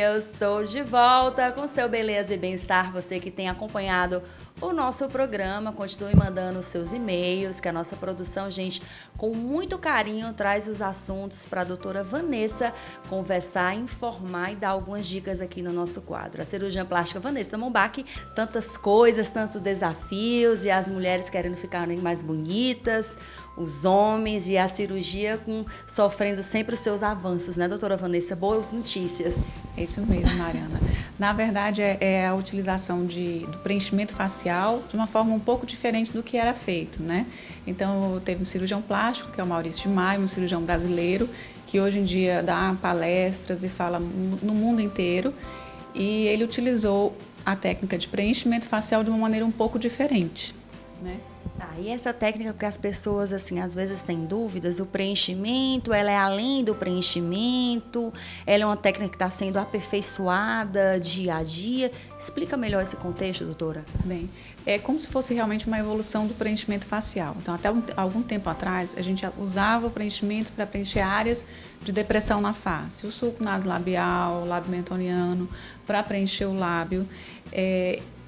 eu estou de volta com seu Beleza e Bem-Estar. Você que tem acompanhado o nosso programa, continue mandando os seus e-mails, que a nossa produção, gente, com muito carinho, traz os assuntos para a doutora Vanessa conversar, informar e dar algumas dicas aqui no nosso quadro. A cirurgiã plástica Vanessa Mombach, tantas coisas, tantos desafios, e as mulheres querendo ficarem mais bonitas, os homens, e a cirurgia sofrendo sempre os seus avanços, né, doutora Vanessa? Boas notícias. É isso mesmo, Mariana. Na verdade, é a utilização do preenchimento facial de uma forma um pouco diferente do que era feito, né? Então, teve um cirurgião plástico, que é o Maurício de Maio, um cirurgião brasileiro, que hoje em dia dá palestras e fala no mundo inteiro, e ele utilizou a técnica de preenchimento facial de uma maneira um pouco diferente, né? E essa técnica, porque as pessoas, assim, às vezes têm dúvidas, o preenchimento, ela é além do preenchimento, ela é uma técnica que está sendo aperfeiçoada dia a dia. Explica melhor esse contexto, doutora. Bem, é como se fosse realmente uma evolução do preenchimento facial. Então, até algum tempo atrás, a gente usava o preenchimento para preencher áreas de depressão na face. O sulco naslabial, o lábio mentoniano, para preencher o lábio.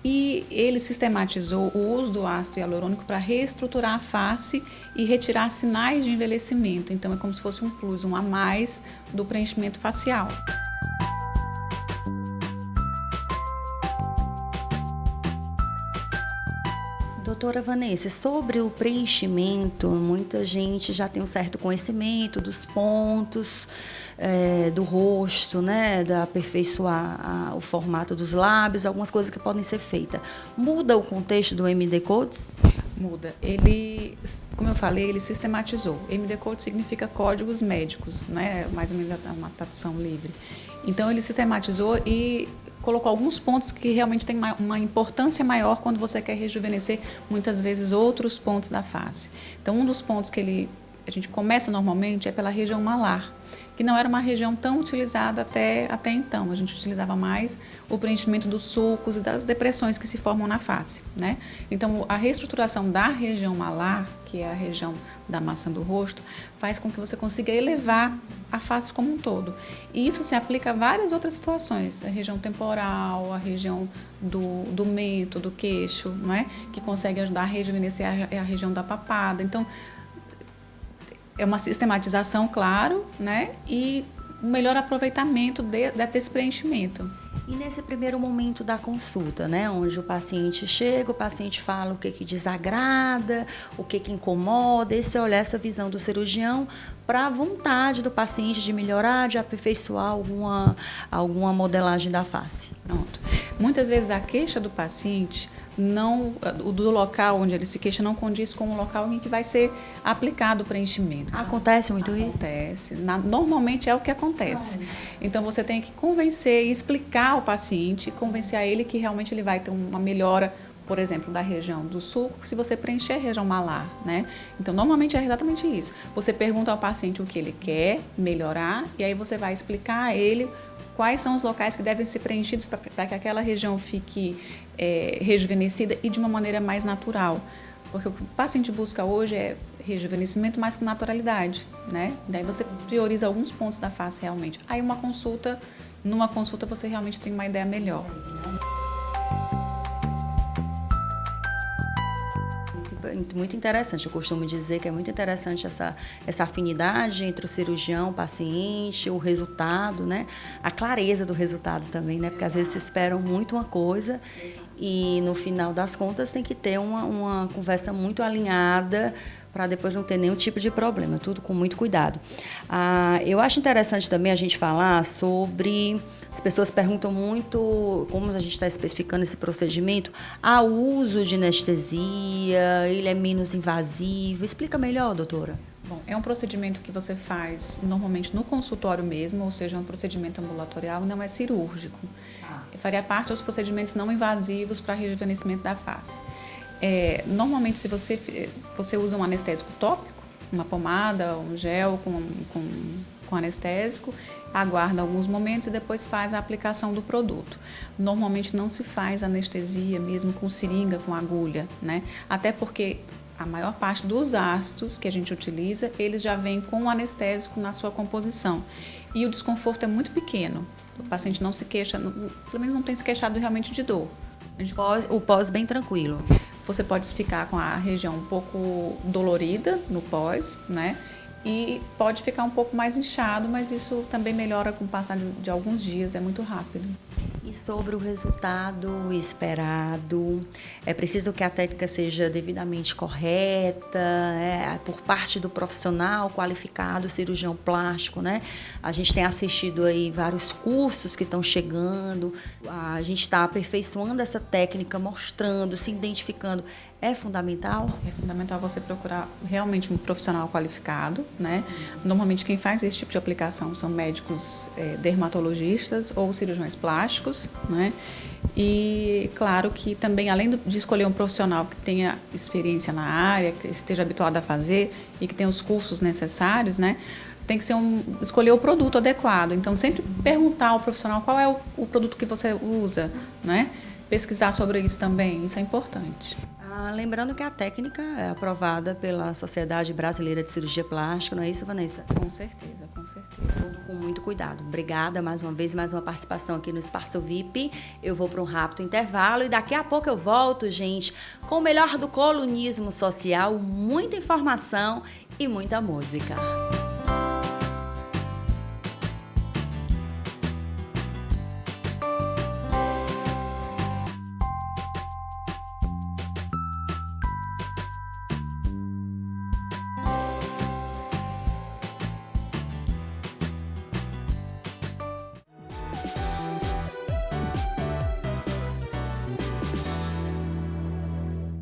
E ele sistematizou o uso do ácido hialurônico para reestruturar a face e retirar sinais de envelhecimento. Então, é como se fosse um plus, um a mais do preenchimento facial. Doutora Vanessa, sobre o preenchimento, muita gente já tem um certo conhecimento dos pontos do rosto, né, da aperfeiçoar o formato dos lábios, algumas coisas que podem ser feitas. Muda o contexto do MD Codes? Muda. Ele, como eu falei, ele sistematizou. MD Code significa códigos médicos, né? Mais ou menos uma tradução livre. Então, ele sistematizou e colocou alguns pontos que realmente têm uma importância maior quando você quer rejuvenescer, muitas vezes, outros pontos da face. Então, um dos pontos que a gente começa normalmente é pela região malar, que não era uma região tão utilizada até então. A gente utilizava mais o preenchimento dos sulcos e das depressões que se formam na face, né? Então, a reestruturação da região malar, que é a região da maçã do rosto, faz com que você consiga elevar a face como um todo. E isso se aplica a várias outras situações, a região temporal, a região do mento, do queixo, não é? Que consegue ajudar a rejuvenescer a região da papada. Então, é uma sistematização, claro, né? E um melhor aproveitamento desse preenchimento. E nesse primeiro momento da consulta, né, onde o paciente chega, o paciente fala o que desagrada, o que incomoda, esse olhar, essa visão do cirurgião para a vontade do paciente de melhorar, de aperfeiçoar alguma modelagem da face. Pronto. Muitas vezes a queixa do paciente do local onde ele se queixa não condiz com o local em que vai ser aplicado o preenchimento. Acontece muito isso? Acontece. Normalmente é o que acontece. Então, você tem que convencer e explicar ao paciente, convencer a ele que realmente ele vai ter uma melhora, por exemplo, da região do sulco, se você preencher a região malar, né? Então, normalmente é exatamente isso. Você pergunta ao paciente o que ele quer melhorar e aí você vai explicar a ele quais são os locais que devem ser preenchidos para que aquela região fique rejuvenescida e de uma maneira mais natural. Porque o que o paciente busca hoje é rejuvenescimento, mas com naturalidade, né? Daí você prioriza alguns pontos da face realmente. Aí numa consulta você realmente tem uma ideia melhor. Muito interessante, eu costumo dizer que é muito interessante essa afinidade entre o cirurgião, o paciente, o resultado, né? A clareza do resultado também, né? Porque às vezes se esperam muito uma coisa e no final das contas tem que ter uma conversa muito alinhada para depois não ter nenhum tipo de problema, tudo com muito cuidado. Eu acho interessante também a gente falar sobre... As pessoas perguntam muito, como a gente está especificando esse procedimento, há uso de anestesia, ele é menos invasivo. Explica melhor, doutora. Bom, é um procedimento que você faz normalmente no consultório mesmo, ou seja, um procedimento ambulatorial, não é cirúrgico. Faria parte dos procedimentos não invasivos para rejuvenescimento da face. Normalmente, se você usa um anestésico tópico, uma pomada, um gel com anestésico, aguarda alguns momentos e depois faz a aplicação do produto. Normalmente não se faz anestesia mesmo com seringa, com agulha, né? Até porque a maior parte dos ácidos que a gente utiliza, eles já vêm com o anestésico na sua composição. E o desconforto é muito pequeno. O paciente não se queixa, pelo menos não tem se queixado realmente de dor. O pós bem tranquilo. Você pode ficar com a região um pouco dolorida no pós, né? E pode ficar um pouco mais inchado, mas isso também melhora com o passar de alguns dias, é muito rápido. E sobre o resultado esperado, é preciso que a técnica seja devidamente correta, por parte do profissional qualificado, cirurgião plástico, né? A gente tem assistido aí vários cursos que estão chegando, a gente está aperfeiçoando essa técnica, mostrando, se identificando. É fundamental? É fundamental você procurar realmente um profissional qualificado, né? Normalmente quem faz esse tipo de aplicação são médicos dermatologistas ou cirurgiões plásticos, né? E claro que também, além de escolher um profissional que tenha experiência na área, que esteja habituado a fazer e que tenha os cursos necessários, né? Tem que ser escolher o produto adequado. Então, sempre perguntar ao profissional qual é o produto que você usa, né? Pesquisar sobre isso também, isso é importante. Lembrando que a técnica é aprovada pela Sociedade Brasileira de Cirurgia Plástica, não é isso, Vanessa? Com certeza, com certeza. Tudo com muito cuidado. Obrigada mais uma vez, mais uma participação aqui no Espaço VIP. Eu vou para um rápido intervalo e daqui a pouco eu volto, gente, com o melhor do colunismo social, muita informação e muita música.